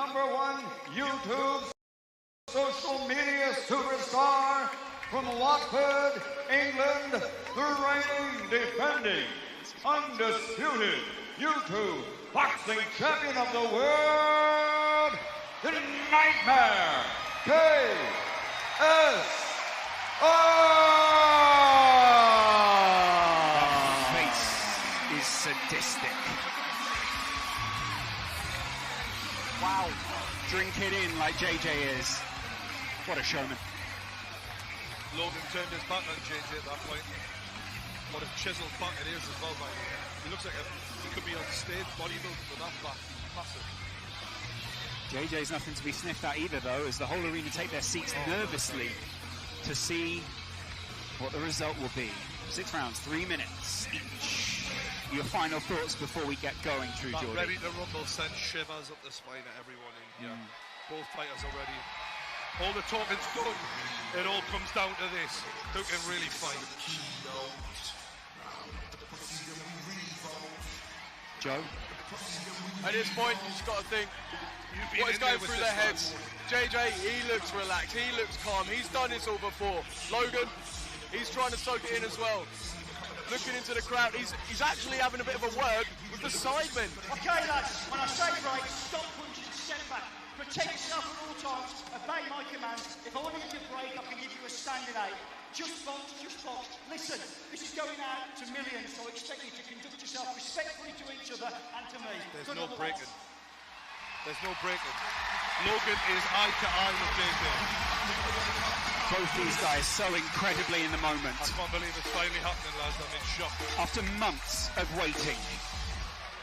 #1 YouTube social media superstar from Watford, England, the reigning, defending, undisputed YouTube boxing champion of the world, the Nightmare, KSI. Face is sadistic. Wow. Drink it in like JJ is. What a showman. Logan turned his back on JJ at that point. What a chiseled back it is as well, by the way. He looks like he could be on stage bodybuilding with that back. Massive. JJ's nothing to be sniffed at either, though, as the whole arena take their seats nervously to see what the result will be. 6 rounds, 3 minutes each. Your final thoughts before we get going, True Geordie? Ready to rumble sends shivers up the spine of everyone in here. Both fighters are ready. All the talking's done. It all comes down to this. Who can really fight? Joe? At this point, you just got to think what is going through their heads. JJ, he looks relaxed, he looks calm, he's done this all before. Logan, he's trying to soak it in as well. Looking into the crowd, he's actually having a bit of a word with the sidemen. Okay, lads, when I say break, stop punches and step back. Protect yourself at all times, obey my commands. If I want to give you a break, I can give you a standing eight. Just box, just box. Listen, this is going out to millions, so I expect you to conduct yourself respectfully to each other and to me. There's no breaking. There's no breaking. Logan is eye to eye with JJ. Both these guys so incredibly in the moment. I can't believe it's finally happening, lads. I'm in shock. After months of waiting,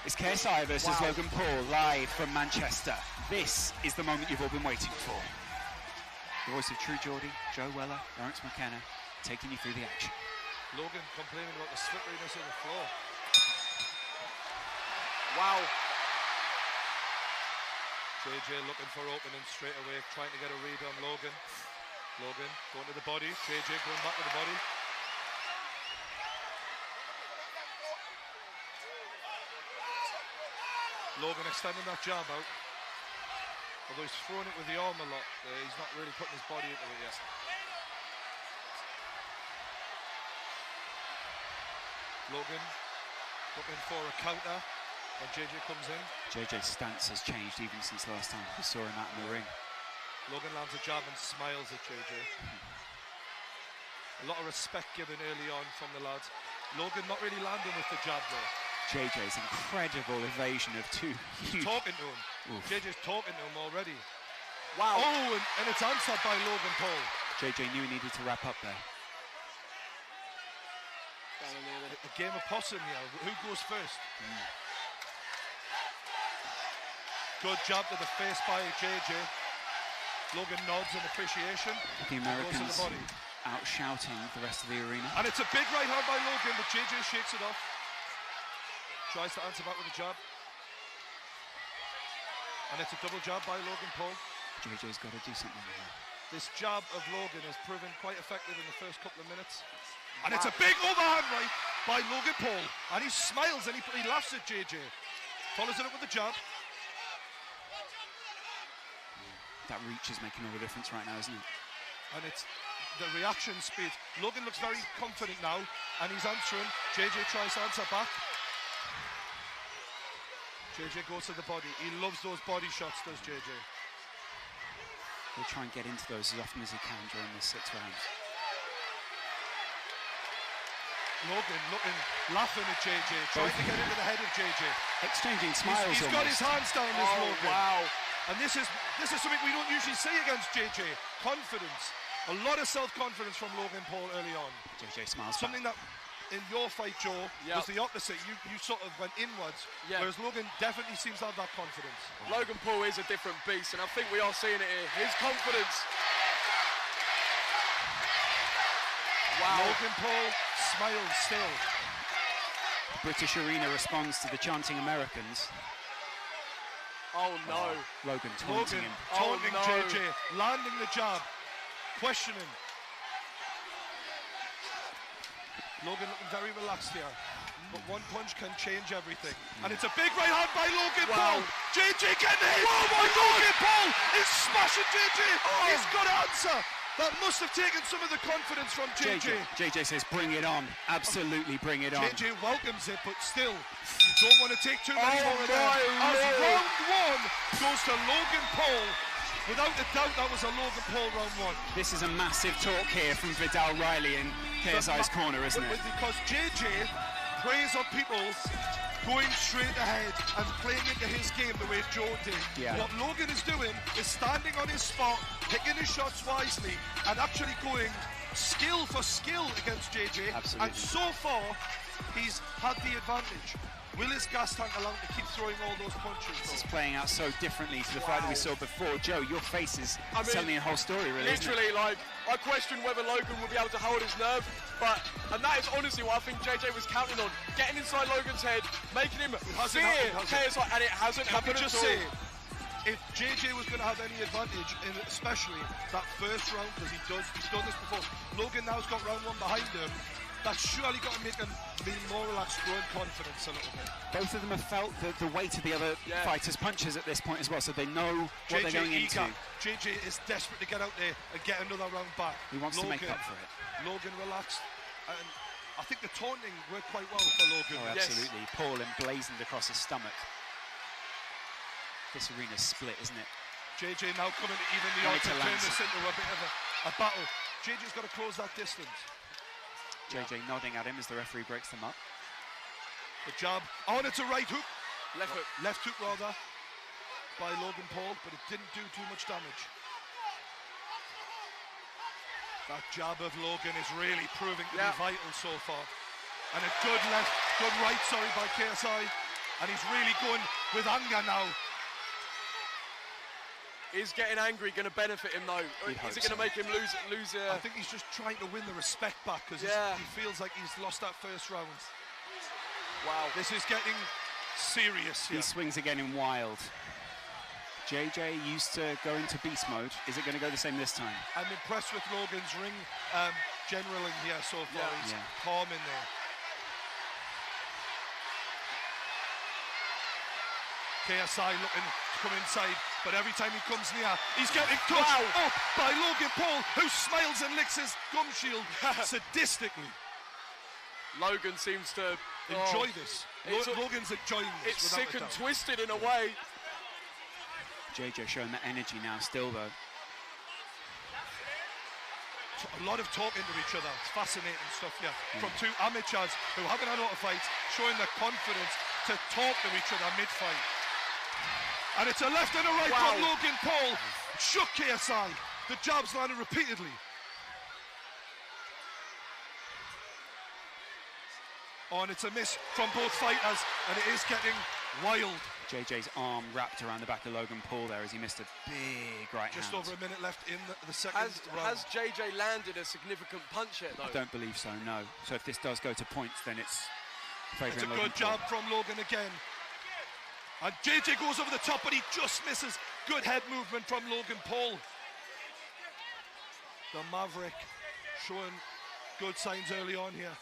it's KSI versus Logan Paul live from Manchester. This is the moment you've all been waiting for. The voice of True Geordie, Joe Weller, Lawrence McKenna, taking you through the action. Logan complaining about the slipperiness of the floor. Wow. JJ looking for opening straight away, trying to get a read on Logan. Logan going to the body, JJ going back to the body. Logan extending that jab out. Although he's throwing it with the arm a lot, he's not really putting his body into it yet. Logan looking for a counter when JJ comes in. JJ's stance has changed even since last time we saw him out in the ring. Logan lands a jab and smiles at JJ. A lot of respect given early on from the lads. Logan not really landing with the jab though. JJ's incredible evasion of two huge... He's talking to him. Oof. JJ's talking to him already. Wow. Oh, and it's answered by Logan Paul. JJ knew he needed to wrap up there. A game of possum here. Who goes first? Good jab to the face by JJ. Logan nods in appreciation. The Americans goes to the body. out shouting the rest of the arena. And it's a big right hand by Logan, but JJ shakes it off. Tries to answer back with a jab. And it's a double jab by Logan Paul. JJ's got to do something here. This jab of Logan has proven quite effective in the first couple of minutes. And it's a big overhand right by Logan Paul. And he smiles and he laughs at JJ. Follows it up with a jab. That reach is making all the difference right now, isn't it? And it's the reaction speed. Logan looks very confident now, and he's answering. JJ tries to answer back. JJ goes to the body. He loves those body shots, does JJ. He'll try and get into those as often as he can during the 6 rounds. Logan looking, laughing at JJ, trying to get into the head of JJ. Exchanging smiles. He's got his hands down this Logan. Wow. And this is something we don't usually see against JJ. Confidence. A lot of self-confidence from Logan Paul early on. JJ smiles. Something that in your fight, Joe, was the opposite. You sort of went inwards, whereas Logan definitely seems to have that confidence. Logan Paul is a different beast, and I think we are seeing it here. His confidence. Wow. Logan Paul smiles still. The British arena responds to the chanting Americans. Oh no. Logan taunting him. Taunting JJ, landing the jab, questioning. Logan looking very relaxed here. but one punch can change everything. And it's a big right hand by Logan Paul. JJ getting hit. Oh my God! Logan Paul is smashing JJ. He's got to answer. That must have taken some of the confidence from JJ. JJ says, bring it on. Absolutely bring it on. JJ welcomes it, but still, you don't want to take too many more of that. As round one goes to Logan Paul. Without a doubt, that was a Logan Paul round one. This is a massive talk here from Vidal Riley in KSI's corner, isn't it? Because JJ preys on people going straight ahead and playing into his game the way Joe did. Yeah. What Logan is doing is standing on his spot, picking his shots wisely, and actually going skill for skill against JJ. Absolutely. And so far, he's had the advantage. Will his gas tank allow him to keep throwing all those punches? This is playing out so differently to the fight that we saw before. Joe, your face is telling the whole story, really. Literally, like, I question whether Logan will be able to hold his nerve, and that is honestly what I think JJ was counting on. Getting inside Logan's head, making him fear KSI, and it hasn't happened at all. If JJ was going to have any advantage, in especially that first round, because he's done this before, Logan now's got round one behind him. That's surely got to make him be more relaxed, growing confidence a little bit. Both of them have felt the weight of the other fighters' punches at this point as well, so they know what they're going into. JJ is desperate to get out there and get another round back. He wants to make up for it. Logan relaxed, and I think the taunting worked quite well for Logan. Oh, absolutely. Yes. Paul emblazoned across his stomach. This arena's split, isn't it? JJ now coming to even the odds and turn this into a bit of a battle. JJ's got to close that distance. JJ nodding at him as the referee breaks them up. The jab. Oh, and it's a right hook. Left hook. Left hook, rather, by Logan Paul, but it didn't do too much damage. That jab of Logan is really proving to be vital so far. And a good right, by KSI. And he's really going with anger now. Is getting angry going to benefit him though? Is it going to make him lose? I think he's just trying to win the respect back because he feels like he's lost that first round. Wow. This is getting serious here. He swings again in wild. JJ used to go into beast mode. Is it going to go the same this time? I'm impressed with Logan's ring generaling here so far. He's calm in there. KSI looking to come inside, but every time he comes near, he's getting touched up by Logan Paul, who smiles and licks his gum shield sadistically. Logan seems to enjoy this. Logan's enjoying this. It's sick and twisted in a way. JJ showing that energy now still, though. A lot of talking to each other. It's fascinating stuff here. From two amateurs who haven't had a lot of fights, showing the confidence to talk to each other mid-fight. And it's a left and a right from Logan Paul. Shook KSI. The jabs landed repeatedly. Oh, and it's a miss from both fighters, and it is getting wild. JJ's arm wrapped around the back of Logan Paul there as he missed a big right hand. Just over a minute left in the second round. Has JJ landed a significant punch yet, though? I don't believe so, no. So if this does go to points, then it's favouring Logan Paul. It's a good jab from Logan again. And JJ goes over the top, but he just misses. Good head movement from Logan Paul. The Maverick showing good signs early on here.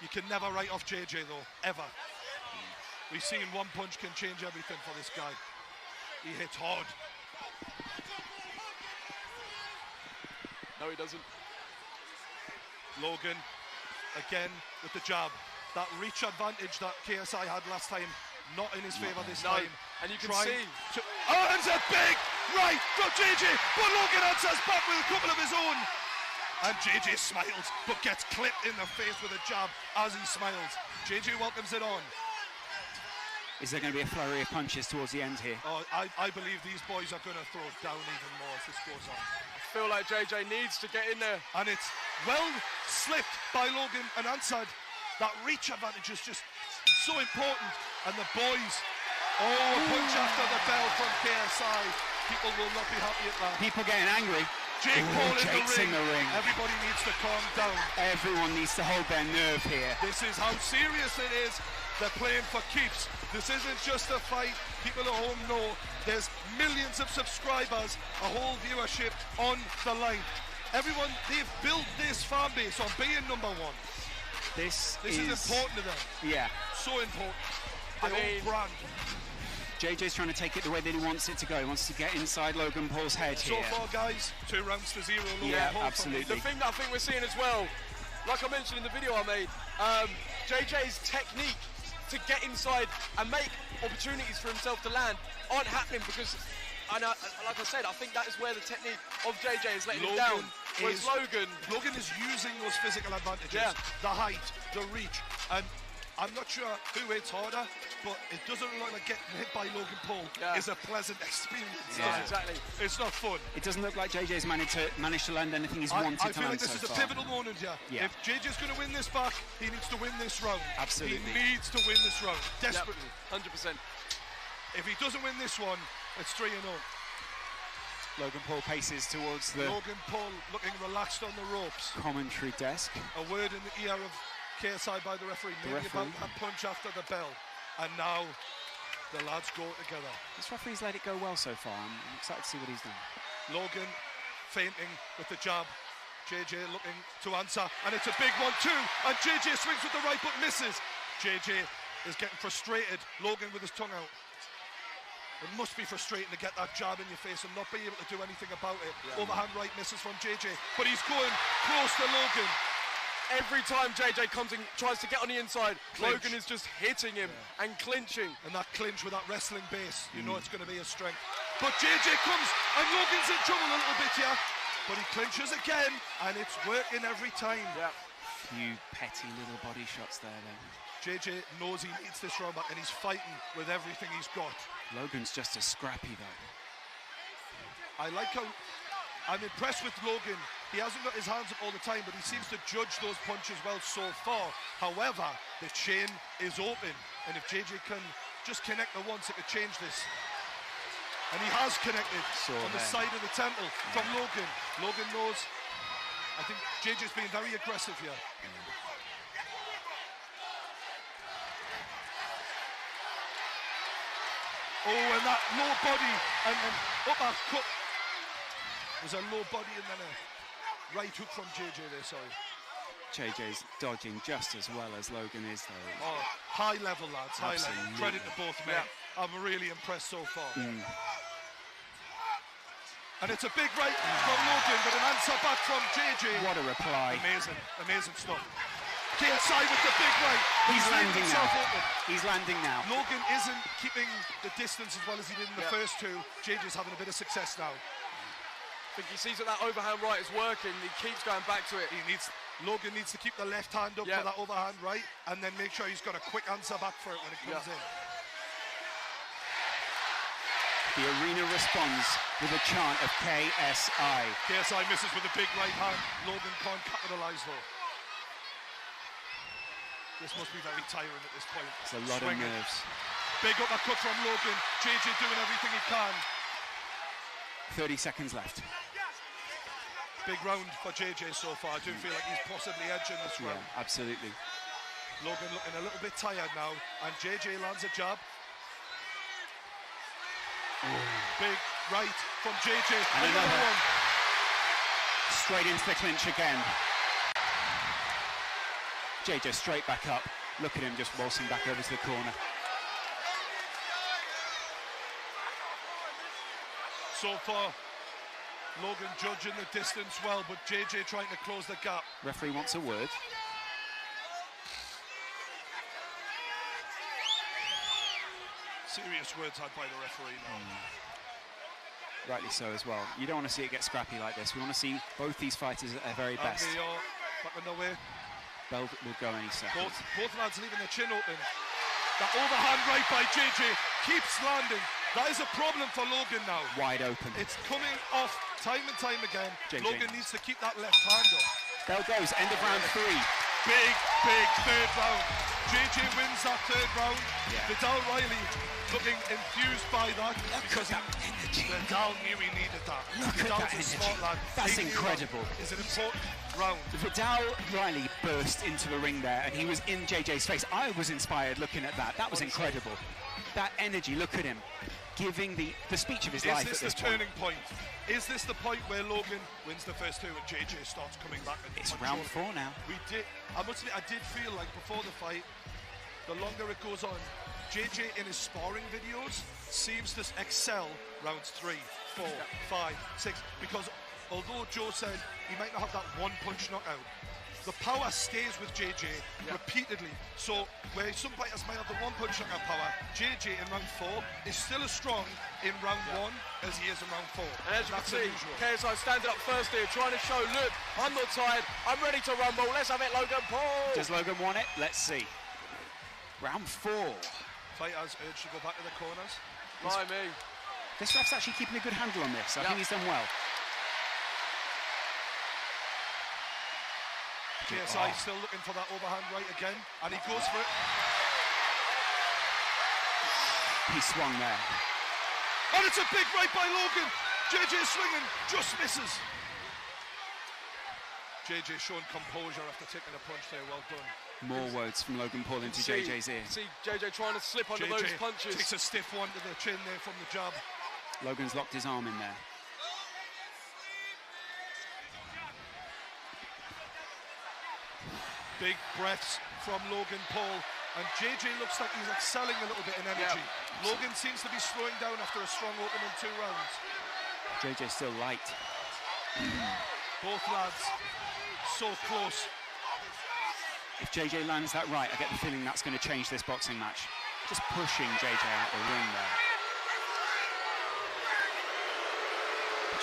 You can never write off JJ though, ever. We've seen one punch can change everything for this guy. He hits hard. No, he doesn't. Logan, again with the jab. That reach advantage that KSI had last time, not in his favour this time. And you can see. Oh, and it's a big right from JJ, but Logan answers back with a couple of his own. And JJ smiles, but gets clipped in the face with a jab as he smiles. JJ welcomes it on. Is there going to be a flurry of punches towards the end here? Oh, I believe these boys are going to throw down even more as this goes on. I feel like JJ needs to get in there. And it's well slipped by Logan and answered. That reach advantage is just so important. And the boys, a punch after the bell from KSI. People will not be happy at that. People getting angry. Jake Paul Jake's in the ring. Everybody needs to calm down. Everyone needs to hold their nerve here. This is how serious it is. They're playing for keeps. This isn't just a fight. People at home know there's millions of subscribers, a whole viewership on the line. Everyone, they've built this fan base on being number one. This is important to them. Yeah. So important. I mean, brand. JJ's trying to take it the way that he wants it to go. He wants to get inside Logan Paul's head so here. So far, guys, 2 rounds to 0. Yeah, absolutely. The thing that I think we're seeing as well, like I mentioned in the video I made, JJ's technique to get inside and make opportunities for himself to land aren't happening because, like I said, I think that is where the technique of JJ is letting him down. Whereas Logan is using those physical advantages, the height, the reach, and I'm not sure who hits harder, but it doesn't look like getting hit by Logan Paul is a pleasant experience. Yeah, exactly. It's not fun. It doesn't look like JJ's managed to land anything he's wanted to land. I feel like this is a pivotal moment here. Yeah. If JJ's going to win this back, he needs to win this round. Absolutely. He needs to win this round, desperately. 100%. If he doesn't win this one, it's 3-0. Logan Paul paces towards the Logan Paul looking relaxed on the ropes. Commentary desk. A word in the ear of KSI by the referee, maybe about a punch after the bell. And now the lads go together. This referee's let it go well so far. I'm excited to see what he's done. Logan feinting with the jab. JJ looking to answer. And it's a big 1-2. And JJ swings with the right but misses. JJ is getting frustrated. Logan with his tongue out. It must be frustrating to get that jab in your face and not be able to do anything about it. Yeah. Overhand right misses from JJ. But he's going close to Logan. Every time JJ comes in, tries to get on the inside, clinch. Logan is just hitting him and clinching. And that clinch with that wrestling base, you know it's going to be a strength. But JJ comes, and Logan's in trouble a little bit here. But he clinches again, and it's working every time. Yeah. Few petty little body shots there, then. JJ knows he needs this round back, and he's fighting with everything he's got. Logan's just as scrappy, though. I like how... I'm impressed with Logan. He hasn't got his hands up all the time, but he seems to judge those punches well so far. However, the chain is open, and if JJ can just connect the once, it could change this. And he has connected on the side of the temple from Logan. Logan knows. I think JJ's being very aggressive here. Oh, and that low body and uppercut. There's a low body and then a right hook from JJ there, sorry. JJ's dodging just as well as Logan is, though. Oh, high level, lads, high level. Credit to both men. Yeah. I'm really impressed so far. And it's a big right from Logan, but an answer back from JJ. What a reply. Amazing, amazing stuff. KSI with the big right. He's landing now. He's landing now. Logan isn't keeping the distance as well as he did in the first two. JJ's having a bit of success now. I think he sees that overhand right is working. He keeps going back to it. Logan needs to keep the left hand up for that overhand right, and then make sure he's got a quick answer back for it when it comes in. The arena responds with a chant of KSI. KSI misses with a big right hand. Logan can't capitalise though. This must be very tiring at this point. It's a lot of nerves. Big uppercut from Logan. JJ doing everything he can. 30 seconds left. Big round for JJ so far. I do feel like he's possibly edging this round. Yeah, absolutely. Logan looking a little bit tired now, and JJ lands a jab. Big right from JJ. And another one. Straight into the clinch again. JJ straight back up. Look at him just waltzing back over to the corner. So far, Logan judging the distance well, but JJ trying to close the gap. Referee wants a word. Serious words had by the referee now. Rightly so as well. You don't want to see it get scrappy like this. We want to see both these fighters at their very best. And they are back on the way. Bell will go any second. Both lads leaving the chin open. That overhand right by JJ keeps landing. That is a problem for Logan now. Wide open. It's coming off time and time again. JJ. Logan needs to keep that left hand up. Bell goes, end of round 3. Big third round. JJ wins that third round. Vidal Riley looking enthused by that. Because Vidal knew he needed that. Vidal's a smart lad. That's incredible. It's an important round. Vidal Riley burst into the ring there and he was in JJ's face. I was inspired looking at that. That was incredible. That energy, look at him. giving the speech of his life at this Is this the turning point? Is this the point where Logan wins the first two and JJ starts coming back? It's round 4 now. I must admit, I did feel like before the fight, the longer it goes on, JJ in his sparring videos seems to excel rounds 3, 4, 5, 6, because although Joe said he might not have that one-punch knockout, the power stays with JJ repeatedly. So where some fighters might have the one-punch knockout power, JJ in round 4 is still as strong in round 1 as he is in round 4. And as you can see, KSI standing up first here, trying to show, look, I'm not tired, I'm ready to rumble. Let's have it, Logan Paul. Does Logan want it? Let's see. Round 4. Fighters urged to go back to the corners. By me. This ref's actually keeping a good handle on this. I think he's done well. KSI still looking for that overhand right again, and he goes for it. He swung there. And it's a big right by Logan. JJ swinging, just misses. JJ showing composure after taking a punch there, well done. More words from Logan Paul into JJ's ear. See JJ trying to slip under those punches. Takes a stiff one to the chin there from the jab. Logan's locked his arm in there. Big breaths from Logan Paul, and JJ looks like he's excelling a little bit in energy. Logan seems to be slowing down after a strong opening 2 rounds. JJ's still light. Both lads so close. If JJ lands that right, I get the feeling that's going to change this boxing match. Just pushing JJ out the ring there.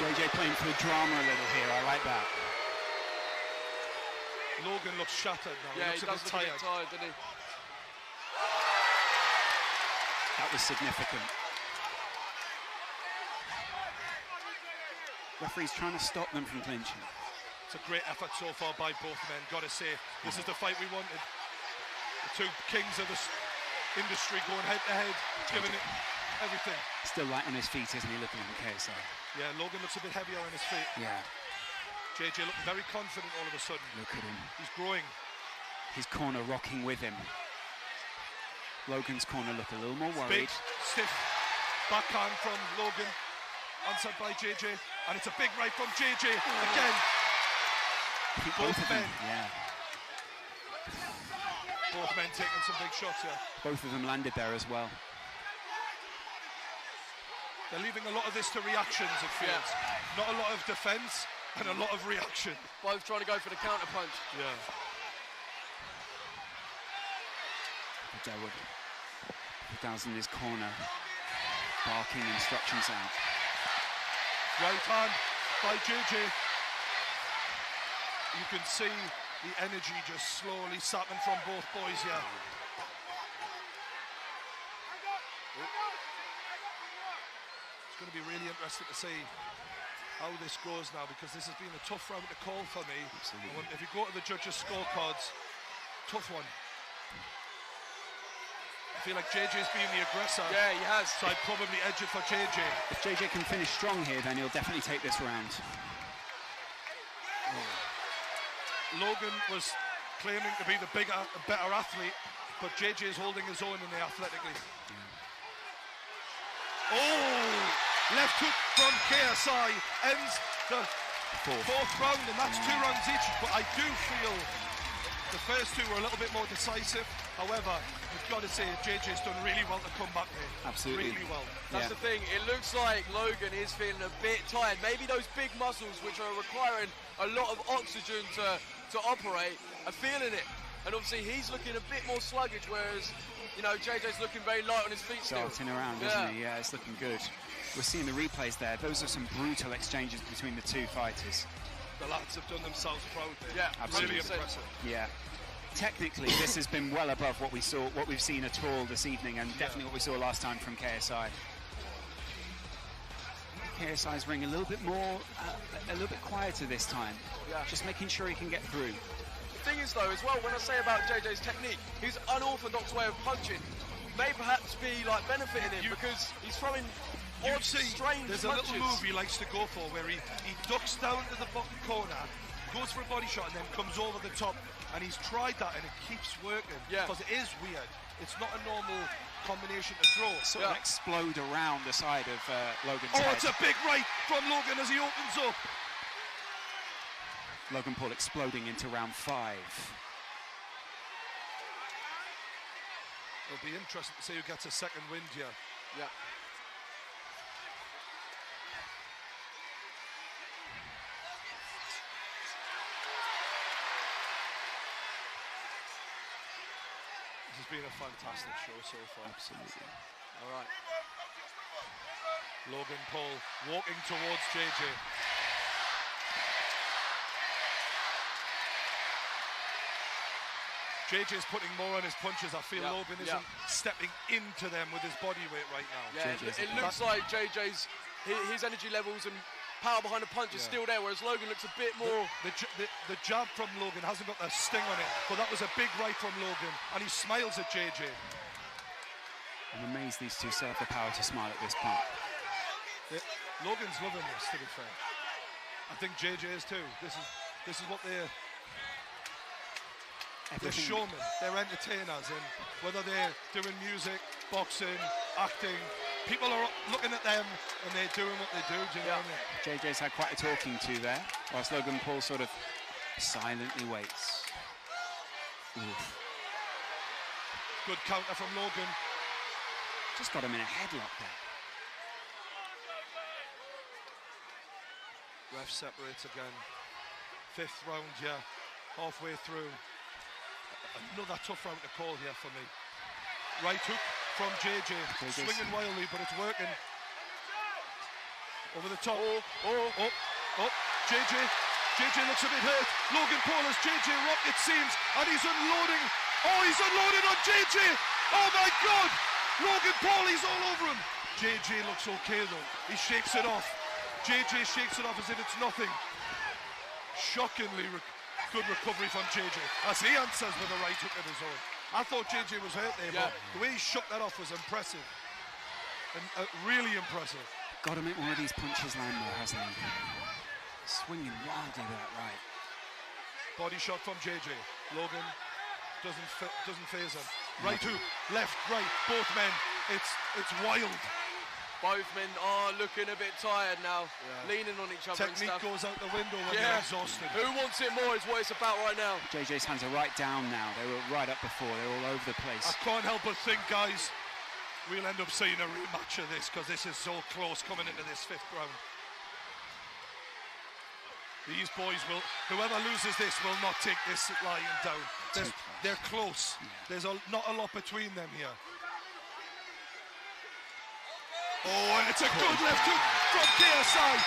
JJ playing for the drama a little here, I like that. Logan looks shattered now. Yeah, he looks does look a bit tired, doesn't he? That was significant. Referee's trying to stop them from clinching. It's a great effort so far by both men, gotta say. This is the fight we wanted. The 2 kings of this industry going head to head, giving it everything. Still light on his feet, isn't he, looking at KSI? Yeah, Logan looks a bit heavier on his feet. Yeah. JJ looking very confident all of a sudden. Look at him. He's growing. His corner rocking with him. Logan's corner look a little more worried. Big, stiff backhand from Logan. Answered by JJ. And it's a big right from JJ again. I think both of them, yeah. Both men taking some big shots here. Both of them landed there as well. They're leaving a lot of this to reactions, it feels. Not a lot of defence and a lot of reaction. Both trying to go for the counter punch. Yeah. Dawood. Vidal's in his corner, barking instructions out. Right hand by JJ. You can see the energy just slowly sapping from both boys here. It's going to be really interesting to see how this goes now, because this has been a tough round to call for me. Absolutely. If you go to the judges' scorecards, tough one. I feel like JJ's being the aggressor. Yeah, he has. So I'd probably edge it for JJ. If JJ can finish strong here, then he'll definitely take this round. Logan was claiming to be the bigger, better athlete, but JJ is holding his own in there athletically. Oh, left hook from KSI ends the fourth round, and that's 2 rounds each. But I do feel the first 2 were a little bit more decisive. However, you've got to say JJ's done really well to come back there. Absolutely. Really well. That's the thing. It looks like Logan is feeling a bit tired. Maybe those big muscles, which are requiring a lot of oxygen to operate, are feeling it. And obviously he's looking a bit more sluggish, whereas, you know, JJ's looking very light on his feet still. Darting around, isn't he? Yeah, it's looking good. We're seeing the replays there. Those are some brutal exchanges between the 2 fighters. The lads have done themselves proud there. Yeah, really 100%. impressive. Yeah. Technically, this has been well above what we've seen at all this evening, and definitely what we saw last time from KSI. KSI's ring a little bit more, a little bit quieter this time. Yeah. Just making sure he can get through. The thing is, though, as well, when I say about JJ's technique, his unorthodox way of punching may perhaps be like benefiting him, because he's throwing odd, strange there's punches. a little move he likes to go for where he ducks down to the bottom corner, goes for a body shot, and then comes over the top. And he's tried that, and it keeps working. Yeah. Because it is weird. It's not a normal combination to throw. Sort of explode around the side of Logan's Oh, head. it's a big right from Logan as he opens up. Logan Paul exploding into round 5. It'll be interesting to see who gets a second wind here. Yeah. This has been a fantastic show so far. Absolutely. All right. Logan Paul walking towards JJ. JJ's putting more on his punches. I feel Logan isn't stepping into them with his body weight right now. Yeah, it looks like JJ's his energy levels and power behind the punch is still there, whereas Logan looks a bit more. The jab from Logan hasn't got a sting on it, but that was a big right from Logan, and he smiles at JJ. I'm amazed these two still have the power to smile at this point. Logan's loving this, to be fair. I think JJ is too. This is what they're showmen, they're entertainers, and whether they're doing music, boxing, acting, people are looking at them and they're doing what they do. Do you know what I mean? JJ's had quite a talking to there, whilst Logan Paul sort of silently waits. Oof. Good counter from Logan. Just got him in a headlock there. Ref separates again. 5th round, halfway through. Another tough round to call here for me. Right hook from JJ. Swinging wildly, but it's working. Over the top. JJ looks a bit hurt. Logan Paul has JJ rocked, it seems, and he's unloading. Oh, he's unloading on JJ. Oh my God. Logan Paul, he's all over him. JJ looks okay though. He shakes it off. JJ shakes it off as if it's nothing. Shockingly good recovery from JJ as he answers with a right hook of his own. I thought JJ was hurt there, but the way he shook that off was impressive. And really impressive. Got to make one of these punches land though, hasn't he? Swinging wildly with that right. Body shot from JJ. Logan doesn't faze him. Right hook, left, right, both men. It's wild. Both men are looking a bit tired now, leaning on each other. Technique and stuff. goes out the window when they're exhausted. Who wants it more is what it's about right now. JJ's hands are right down now. They were right up before. They were all over the place. I can't help but think, guys, we'll end up seeing a rematch of this because this is so close coming into this 5th round. These boys will, whoever loses this will not take this lying down. They're close. There's not a lot between them here. Oh, and it's a good left hook from KSI.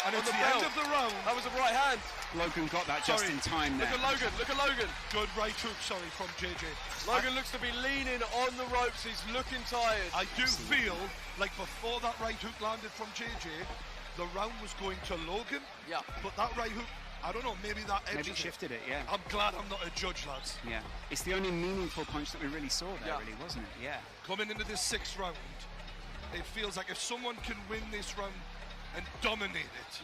And it's the end of the round. That was a right hand. Logan got that just in time there. Look at Logan. Good right hook, from JJ. Logan looks to be leaning on the ropes. He's looking tired. I do feel like before that right hook landed from JJ, the round was going to Logan. Yeah. But that right hook, I don't know, maybe that edged Maybe shifted it, yeah. I'm glad I'm not a judge, lads. Yeah. It's the only meaningful punch that we really saw there, really, wasn't it? Yeah. Coming into this 6th round, it feels like if someone can win this round and dominate it,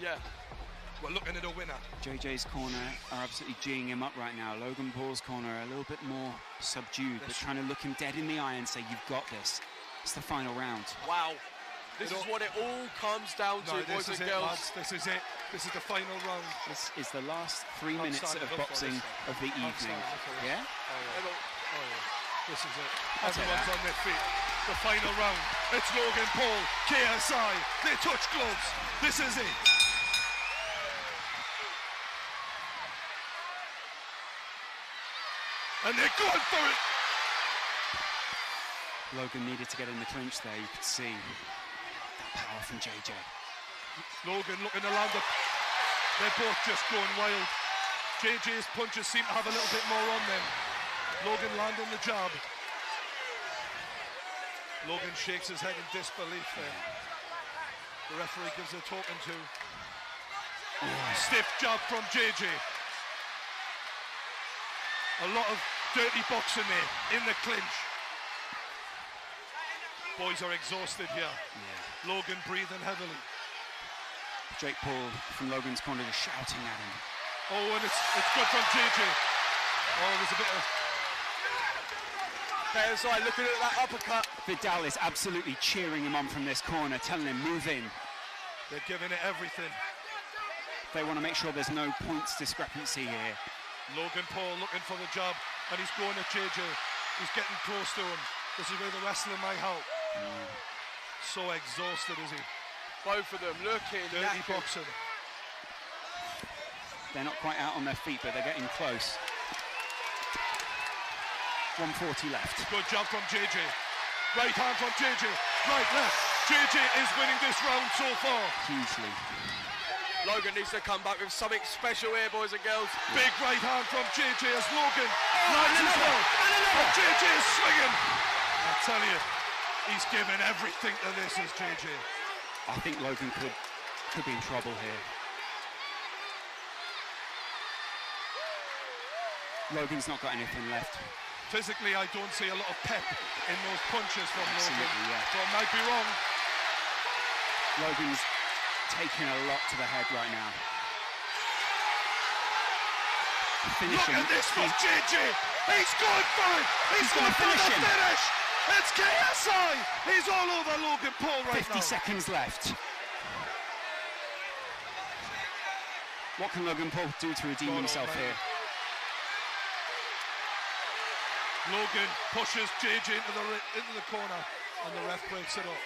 we're looking at a winner. JJ's corner are absolutely geeing him up right now. Logan Paul's corner are a little bit more subdued, but trying to look him dead in the eye and say, you've got this. It's the final round. Wow. This is what it all comes down to, boys and girls. Lads, this is it. This is the final round. This is the last 3 minutes of boxing of the evening. Yeah? This is it. Everyone's on their feet. The final round. It's Logan Paul, KSI. They touch gloves. This is it. And they're going for it. Logan needed to get in the clinch there. You could see that power from JJ. Logan looking to land up. They're both just going wild. JJ's punches seem to have a little bit more on them. Logan landing the jab. Logan shakes his head in disbelief there. The referee gives a talking to. Stiff jab from JJ. A lot of dirty boxing there in the clinch. Boys are exhausted here. Logan breathing heavily. Jake Paul from Logan's corner is shouting at him. Oh, and it's good from JJ. Oh, there's a bit of KSI looking at that uppercut. Vidal is absolutely cheering him on from this corner, telling him, move in. They're giving it everything. They want to make sure there's no points discrepancy here. Logan Paul looking for the job, and he's going at JJ. He's getting close to him. This is where the wrestling might help. So exhausted, is he? Both of them looking dirty boxing. They're not quite out on their feet, but they're getting close. 140 left. Good job from JJ. Right hand from JJ. Right, left. JJ is winning this round so far. Hugely. Logan needs to come back with something special here, boys and girls. Big right hand from JJ as Logan lands as well. And JJ is swinging. I tell you, he's giving everything to this as JJ. I think Logan could be in trouble here. Logan's not got anything left. Physically, I don't see a lot of pep in those punches from Absolutely, Logan. yeah. So I might be wrong. Logan's taking a lot to the head right now. Finishing. Look at this from JJ. He's going for it. He's going for the finish. It's KSI. He's all over Logan Paul right 50 now. 50 seconds left. What can Logan Paul do to redeem himself here? Logan pushes JJ into the corner, and the ref breaks it up.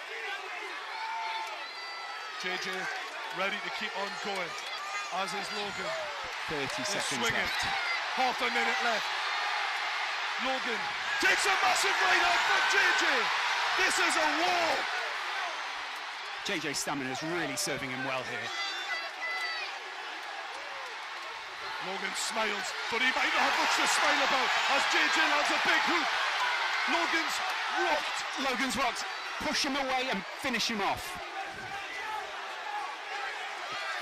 JJ ready to keep on going, as is Logan. 30 seconds left. Half a minute left. Logan takes a massive right hand from JJ. This is a war. JJ's stamina is really serving him well here. Logan smiles, but he might not have much to smile about as JJ lands a big hook. Logan's rocked. Push him away and finish him off.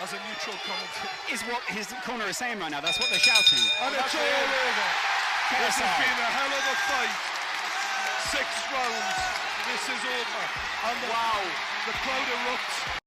As a neutral commentator. Is what his corner is saying right now. That's what they're shouting. And it's all over. This has been a hell of a fight. 6 rounds. This is over. And the crowd erupts.